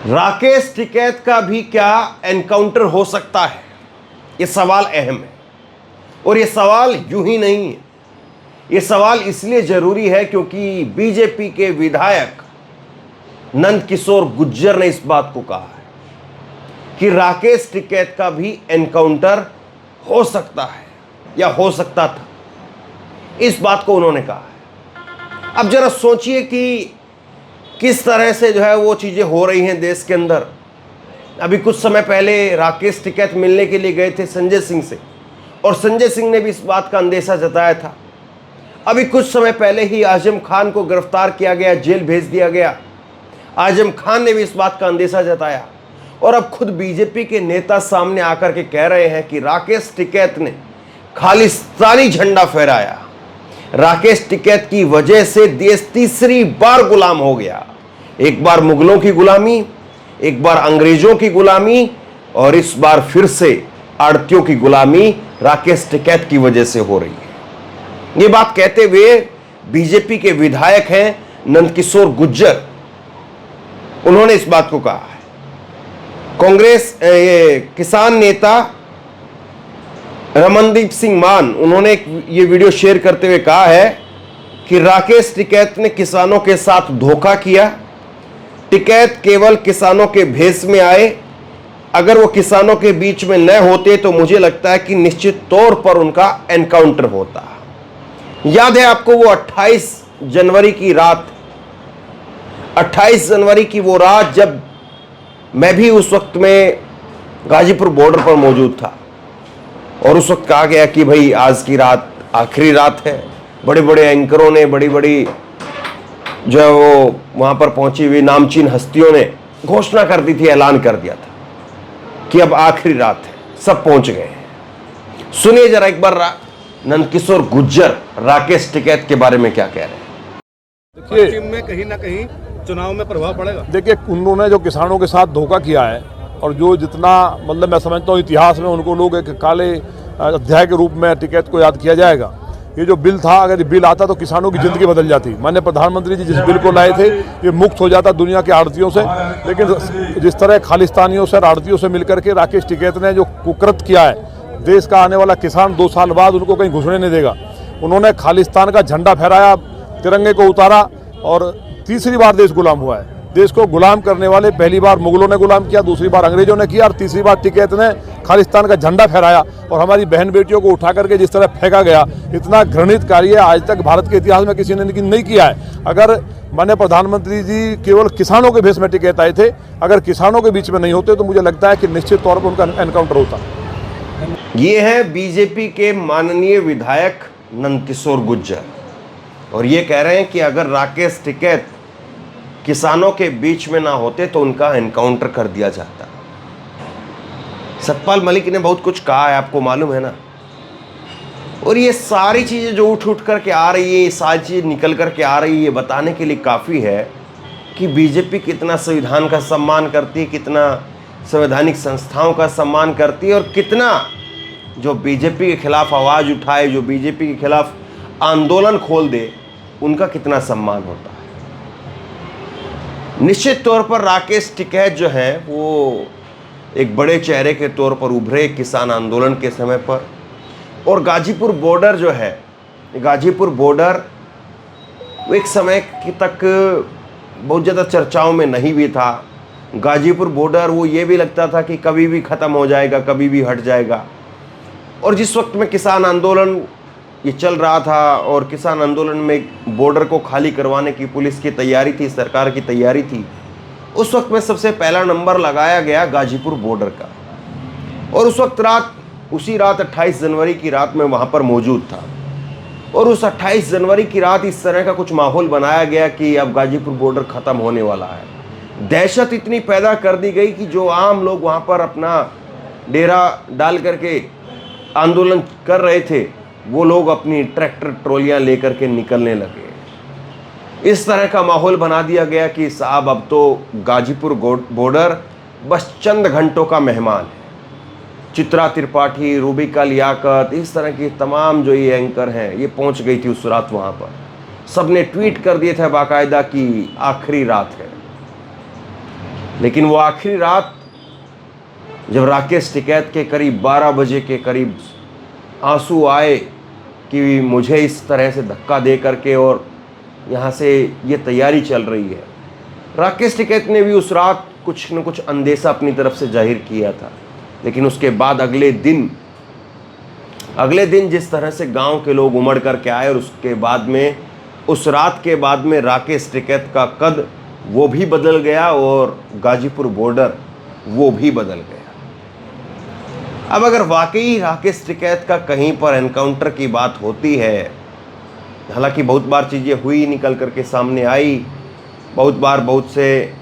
राकेश टिकैत का भी क्या एनकाउंटर हो सकता है? यह सवाल अहम है और यह सवाल यूं ही नहीं है। यह सवाल इसलिए जरूरी है क्योंकि बीजेपी के विधायक नंद किशोर गुर्जर ने इस बात को कहा है कि राकेश टिकैत का भी एनकाउंटर हो सकता है या हो सकता था। इस बात को उन्होंने कहा है। अब जरा सोचिए कि किस तरह से जो है वो चीज़ें हो रही हैं देश के अंदर। अभी कुछ समय पहले राकेश टिकैत मिलने के लिए गए थे संजय सिंह से और संजय सिंह ने भी इस बात का अंदेशा जताया था। अभी कुछ समय पहले ही आजम खान को गिरफ्तार किया गया, जेल भेज दिया गया। आजम खान ने भी इस बात का अंदेशा जताया और अब खुद बीजेपी के नेता सामने आकर के कह रहे हैं कि राकेश टिकैत ने खालिस्तानी झंडा फहराया। राकेश टिकैत की वजह से देश तीसरी बार गुलाम हो गया। एक बार मुगलों की गुलामी, एक बार अंग्रेजों की गुलामी और इस बार फिर से आड़तियों की गुलामी राकेश टिकैत की वजह से हो रही है। ये बात कहते हुए बीजेपी के विधायक हैं नंद किशोर गुर्जर, उन्होंने इस बात को कहा है। कांग्रेस किसान नेता रमनदीप सिंह मान, उन्होंने ये वीडियो शेयर करते हुए कहा है कि राकेश टिकैत ने किसानों के साथ धोखा किया। टिकैत केवल किसानों के भेष में आए। अगर वो किसानों के बीच में न होते तो मुझे लगता है कि निश्चित तौर पर उनका एनकाउंटर होता। याद है आपको वो 28 जनवरी की रात, 28 जनवरी की वो रात जब मैं भी उस वक्त में गाजीपुर बॉर्डर पर मौजूद था और उस वक्त कहा गया कि भाई आज की रात आखिरी रात है। बड़े बड़े एंकरों ने, बड़ी बड़ी जो है वो वहाँ पर पहुंची हुई नामचीन हस्तियों ने घोषणा कर दी थी, ऐलान कर दिया था कि अब आखिरी रात है, सब पहुंच गए हैं। सुनिए जरा एक बार नंद किशोर गुर्जर राकेश टिकैत के बारे में क्या कह रहे हैं। देखिए, में कहीं ना कहीं चुनाव में प्रभाव पड़ेगा। देखिए, उन्होंने जो किसानों के साथ धोखा किया है और जो जितना मतलब मैं समझता हूँ इतिहास में उनको लोग एक काले अध्याय के रूप में टिकैत को याद किया जाएगा। ये जो बिल था, अगर ये बिल आता तो किसानों की जिंदगी बदल जाती। माननीय प्रधानमंत्री जी जिस बिल को लाए थे ये मुक्त हो जाता दुनिया के आड़तियों से। लेकिन जिस तरह खालिस्तानियों से और आड़तियों से मिलकर के राकेश टिकैत ने जो कुकृत किया है, देश का आने वाला किसान 2 साल बाद उनको कहीं घुसने नहीं देगा। उन्होंने खालिस्तान का झंडा फहराया, तिरंगे को उतारा और तीसरी बार देश गुलाम हुआ है। देश को गुलाम करने वाले पहली बार मुगलों ने गुलाम किया, दूसरी बार अंग्रेजों ने किया और तीसरी बार टिकैत ने खालिस्तान का झंडा फहराया और हमारी बहन बेटियों को उठा करके जिस तरह फेंका गया, इतना घृणित कार्य आज तक भारत के इतिहास में किसी ने नहीं किया है। अगर माननीय प्रधानमंत्री जी केवल किसानों के भेष में टिकैत आए थे, अगर किसानों के बीच में नहीं होते तो मुझे लगता है कि निश्चित तौर पर उनका एनकाउंटर होता। ये है बीजेपी के माननीय विधायक नंद किशोर गुर्जर और ये कह रहे हैं कि अगर राकेश टिकैत किसानों के बीच में ना होते तो उनका एनकाउंटर कर दिया जाता। सतपाल मलिक ने बहुत कुछ कहा है, आपको मालूम है ना। और ये सारी चीज़ें जो उठ करके आ रही है, ये सारी चीज़ें निकल करके आ रही है, ये बताने के लिए काफ़ी है कि बीजेपी कितना संविधान का सम्मान करती है, कितना संवैधानिक संस्थाओं का सम्मान करती है और कितना जो बीजेपी के खिलाफ आवाज़ उठाए, जो बीजेपी के खिलाफ आंदोलन खोल दे, उनका कितना सम्मान होता है। निश्चित तौर पर राकेश टिकैत जो है वो एक बड़े चेहरे के तौर पर उभरे किसान आंदोलन के समय पर। और गाजीपुर बॉर्डर जो है, गाजीपुर बॉर्डर वो एक समय तक बहुत ज़्यादा चर्चाओं में नहीं भी था। गाजीपुर बॉर्डर वो ये भी लगता था कि कभी भी ख़त्म हो जाएगा, कभी भी हट जाएगा। और जिस वक्त में किसान आंदोलन ये चल रहा था और किसान आंदोलन में बॉर्डर को खाली करवाने की पुलिस की तैयारी थी, सरकार की तैयारी थी, उस वक्त में सबसे पहला नंबर लगाया गया गाजीपुर बॉर्डर का। और उस वक्त उसी रात 28 जनवरी की रात में वहाँ पर मौजूद था और उस 28 जनवरी की रात इस तरह का कुछ माहौल बनाया गया कि अब गाजीपुर बॉर्डर ख़त्म होने वाला है। दहशत इतनी पैदा कर दी गई कि जो आम लोग वहाँ पर अपना डेरा डाल करके आंदोलन कर रहे थे, वो लोग अपनी ट्रैक्टर ट्रॉलियां लेकर के निकलने लगे। इस तरह का माहौल बना दिया गया कि साहब अब तो गाजीपुर बॉर्डर बस चंद घंटों का मेहमान है। चित्रा त्रिपाठी, रूबिका लियाकत, इस तरह की तमाम जो ये एंकर हैं, ये पहुंच गई थी उस रात वहाँ पर। सब ने ट्वीट कर दिए थे बाकायदा कि आखिरी रात है। लेकिन वो आखिरी रात जब राकेश टिकैत के करीब 12 बजे के करीब आंसू आए कि मुझे इस तरह से धक्का दे करके और यहाँ से ये तैयारी चल रही है, राकेश टिकैत ने भी उस रात कुछ न कुछ अंदेशा अपनी तरफ से जाहिर किया था। लेकिन उसके बाद अगले दिन जिस तरह से गांव के लोग उमड़ करके आए और उसके बाद में उस रात के बाद में राकेश टिकैत का कद वो भी बदल गया और गाजीपुर बॉर्डर वो भी बदल गया। अब अगर वाकई राकेश टिकैत का कहीं पर एनकाउंटर की बात होती है, हालांकि बहुत बार चीज़ें हुई, निकल करके सामने आई, बहुत बार बहुत से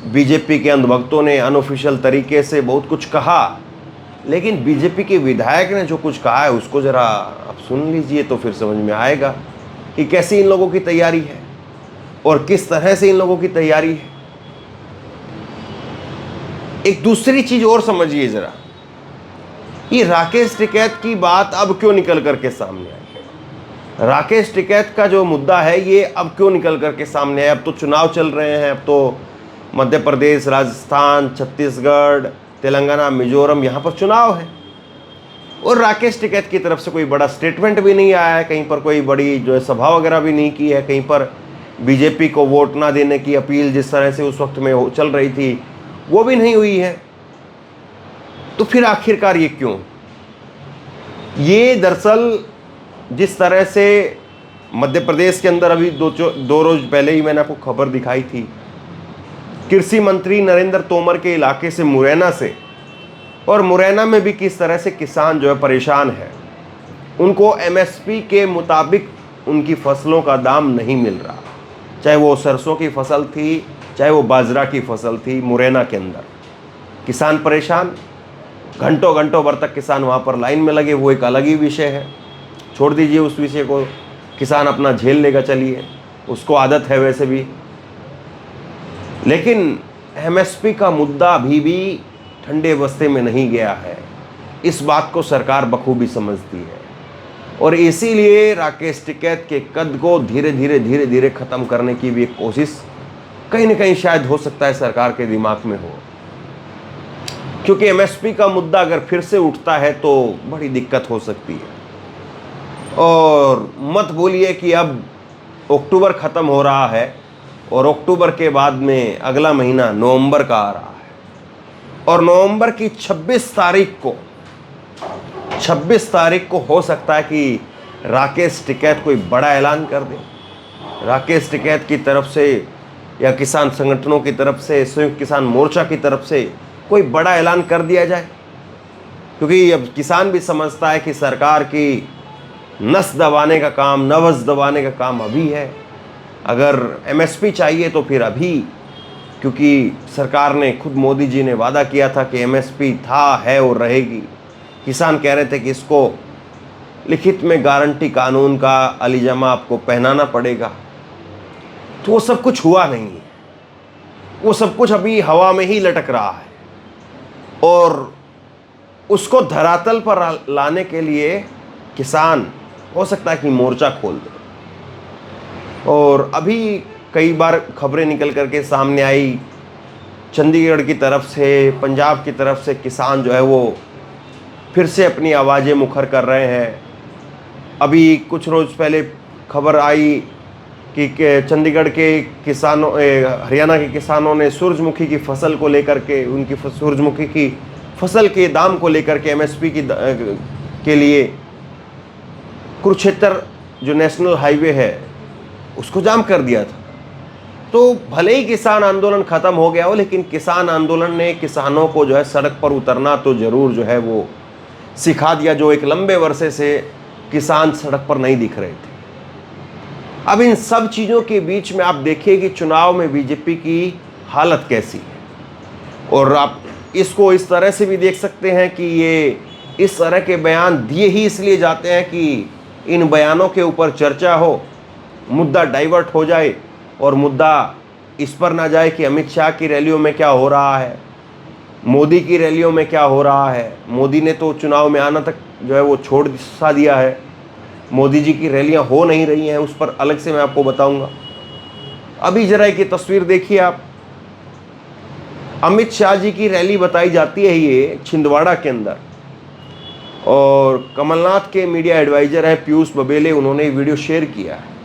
बीजेपी के अंधभक्तों ने अनऑफिशियल तरीके से बहुत कुछ कहा, लेकिन बीजेपी के विधायक ने जो कुछ कहा है उसको ज़रा आप सुन लीजिए तो फिर समझ में आएगा कि कैसी इन लोगों की तैयारी है और किस तरह से इन लोगों की तैयारी है। एक दूसरी चीज़ और समझिए ज़रा, ये राकेश टिकैत की बात अब क्यों निकल करके सामने आई? राकेश टिकैत का जो मुद्दा है ये अब क्यों निकल करके सामने आया? अब तो चुनाव चल रहे हैं, अब तो मध्य प्रदेश, राजस्थान, छत्तीसगढ़, तेलंगाना, मिजोरम, यहाँ पर चुनाव है और राकेश टिकैत की तरफ से कोई बड़ा स्टेटमेंट भी नहीं आया है, कहीं पर कोई बड़ी जो है सभा वगैरह भी नहीं की है, कहीं पर बीजेपी को वोट ना देने की अपील जिस तरह से उस वक्त में चल रही थी वो भी नहीं हुई है। तो फिर आखिरकार ये क्यों? ये दरअसल जिस तरह से मध्य प्रदेश के अंदर अभी दो रोज पहले ही मैंने आपको खबर दिखाई थी, कृषि मंत्री नरेंद्र तोमर के इलाके से मुरैना से, और मुरैना में भी किस तरह से किसान जो है परेशान है, उनको एमएसपी के मुताबिक उनकी फसलों का दाम नहीं मिल रहा, चाहे वो सरसों की फसल थी, चाहे वो बाजरा की फसल थी। मुरैना के अंदर किसान परेशान, घंटों घंटों भर तक किसान वहाँ पर लाइन में लगे, वो एक अलग ही विषय है, छोड़ दीजिए उस विषय को, किसान अपना झेल लेगा, चलिए उसको आदत है वैसे भी। लेकिन एमएसपी का मुद्दा अभी भी ठंडे बस्ते में नहीं गया है, इस बात को सरकार बखूबी समझती है और इसीलिए राकेश टिकैत के कद को धीरे धीरे ख़त्म करने की भी एक कोशिश कहीं ना कहीं शायद हो सकता है सरकार के दिमाग में हो, क्योंकि एमएसपी का मुद्दा अगर फिर से उठता है तो बड़ी दिक्कत हो सकती है। और मत भूलिए कि अब अक्टूबर ख़त्म हो रहा है और अक्टूबर के बाद में अगला महीना नवंबर का आ रहा है और नवंबर की 26 तारीख को हो सकता है कि राकेश टिकैत कोई बड़ा ऐलान कर दे। राकेश टिकैत की तरफ से या किसान संगठनों की तरफ से, संयुक्त किसान मोर्चा की तरफ से कोई बड़ा ऐलान कर दिया जाए, क्योंकि अब किसान भी समझता है कि सरकार की नस दबाने का काम, नब्ज़ दबाने का काम अभी है। अगर एमएसपी चाहिए तो फिर अभी, क्योंकि सरकार ने खुद, मोदी जी ने वादा किया था कि एमएसपी था, है और रहेगी। किसान कह रहे थे कि इसको लिखित में गारंटी कानून का अलीजमा आपको पहनाना पड़ेगा, तो वो सब कुछ हुआ नहीं है, वो सब कुछ अभी हवा में ही लटक रहा है और उसको धरातल पर लाने के लिए किसान हो सकता है कि मोर्चा खोल दे। और अभी कई बार खबरें निकल करके सामने आई, चंडीगढ़ की तरफ से, पंजाब की तरफ से किसान जो है वो फिर से अपनी आवाज़ें मुखर कर रहे हैं। अभी कुछ रोज़ पहले खबर आई कि चंडीगढ़ के किसानों, हरियाणा के किसानों ने सूरजमुखी की फसल को लेकर के, उनकी सूरजमुखी की फसल के दाम को लेकर के एमएसपी के लिए कुरुक्षेत्र जो नेशनल हाईवे है उसको जाम कर दिया था। तो भले ही किसान आंदोलन ख़त्म हो गया हो, लेकिन किसान आंदोलन ने किसानों को जो है सड़क पर उतरना तो ज़रूर जो है वो सिखा दिया, जो एक लंबे वर्षे से किसान सड़क पर नहीं दिख रहे थे। अब इन सब चीज़ों के बीच में आप देखिए कि चुनाव में बीजेपी की हालत कैसी है, और आप इसको इस तरह से भी देख सकते हैं कि ये इस तरह के बयान दिए ही इसलिए जाते हैं कि इन बयानों के ऊपर चर्चा हो, मुद्दा डाइवर्ट हो जाए और मुद्दा इस पर ना जाए कि अमित शाह की रैलियों में क्या हो रहा है, मोदी की रैलियों में क्या हो रहा है। मोदी ने तो चुनाव में आना तक जो है वो छोड़ सा दिया है, मोदी जी की रैलियां हो नहीं रही हैं, उस पर अलग से मैं आपको बताऊंगा। अभी जरा एक ये तस्वीर देखिए आप, अमित शाह जी की रैली बताई जाती है ये छिंदवाड़ा के अंदर, और कमलनाथ के मीडिया एडवाइजर हैं पीयूष बबेले, उन्होंने ये वीडियो शेयर किया है।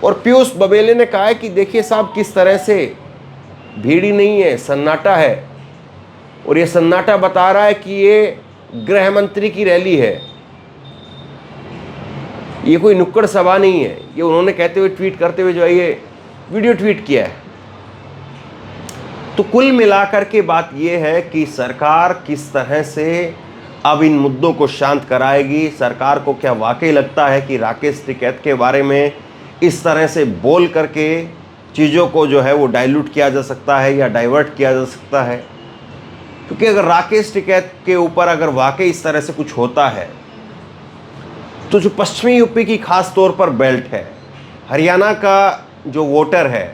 और पीयूष बबेले ने कहा है कि देखिए साहब किस तरह से भीड़ ही नहीं है, सन्नाटा है, और ये सन्नाटा बता रहा है कि ये गृह मंत्री की रैली है, ये कोई नुक्कड़ सभा नहीं है। ये उन्होंने कहते हुए, ट्वीट करते हुए जो है ये वीडियो ट्वीट किया है। तो कुल मिलाकर के बात ये है कि सरकार किस तरह से अब इन मुद्दों को शांत कराएगी। सरकार को क्या वाकई लगता है कि राकेश टिकैत के बारे में इस तरह से बोल करके चीज़ों को जो है वो डाइल्यूट किया जा सकता है या डाइवर्ट किया जा सकता है? क्योंकि अगर राकेश टिकैत के ऊपर अगर वाकई इस तरह से कुछ होता है तो जो पश्चिमी यूपी की खास तौर पर बेल्ट है, हरियाणा का जो वोटर है,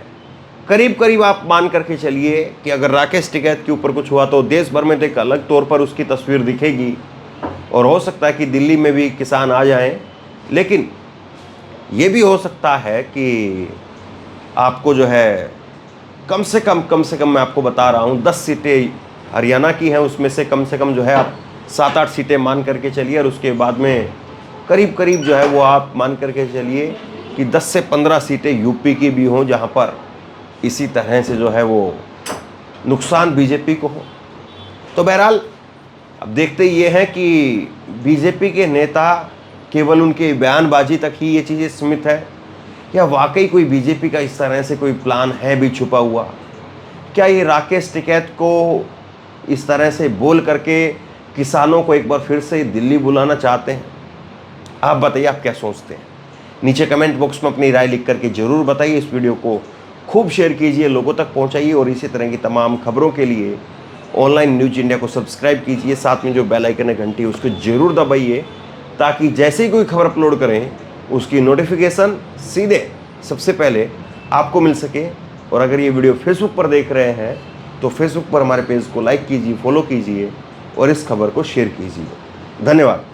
करीब करीब आप मान करके चलिए कि अगर राकेश टिकैत के ऊपर कुछ हुआ तो देश भर में तो एक अलग तौर पर उसकी तस्वीर दिखेगी, और हो सकता है कि दिल्ली में भी किसान आ जाएं। लेकिन ये भी हो सकता है कि आपको जो है कम से कम मैं आपको बता रहा हूँ 10 सीटें हरियाणा की हैं, उसमें से कम जो है आप 7-8 सीटें मान करके चलिए, और उसके बाद में करीब जो है वो आप मान करके चलिए कि 10 से 15 सीटें यूपी की भी हों जहाँ पर इसी तरह से जो है वो नुकसान बीजेपी को हो। तो बहरहाल अब देखते ये हैं कि बीजेपी के नेता केवल उनके बयानबाजी तक ही ये चीज़ें सीमित है, या वाकई कोई बीजेपी का इस तरह से कोई प्लान है भी छुपा हुआ? क्या ये राकेश टिकैत को इस तरह से बोल करके किसानों को एक बार फिर से दिल्ली बुलाना चाहते हैं? आप बताइए, आप क्या सोचते हैं? नीचे कमेंट बॉक्स में अपनी राय लिख करके ज़रूर बताइए। इस वीडियो को खूब शेयर कीजिए, लोगों तक पहुंचाइए, और इसी तरह की तमाम खबरों के लिए ऑनलाइन न्यूज इंडिया को सब्सक्राइब कीजिए। साथ में जो बेल आइकन है घंटी उसको ज़रूर दबाइए, ताकि जैसे ही कोई खबर अपलोड करें उसकी नोटिफिकेशन सीधे सबसे पहले आपको मिल सके। और अगर ये वीडियो फेसबुक पर देख रहे हैं तो फेसबुक पर हमारे पेज को लाइक कीजिए, फॉलो कीजिए, और इस खबर को शेयर कीजिए। धन्यवाद।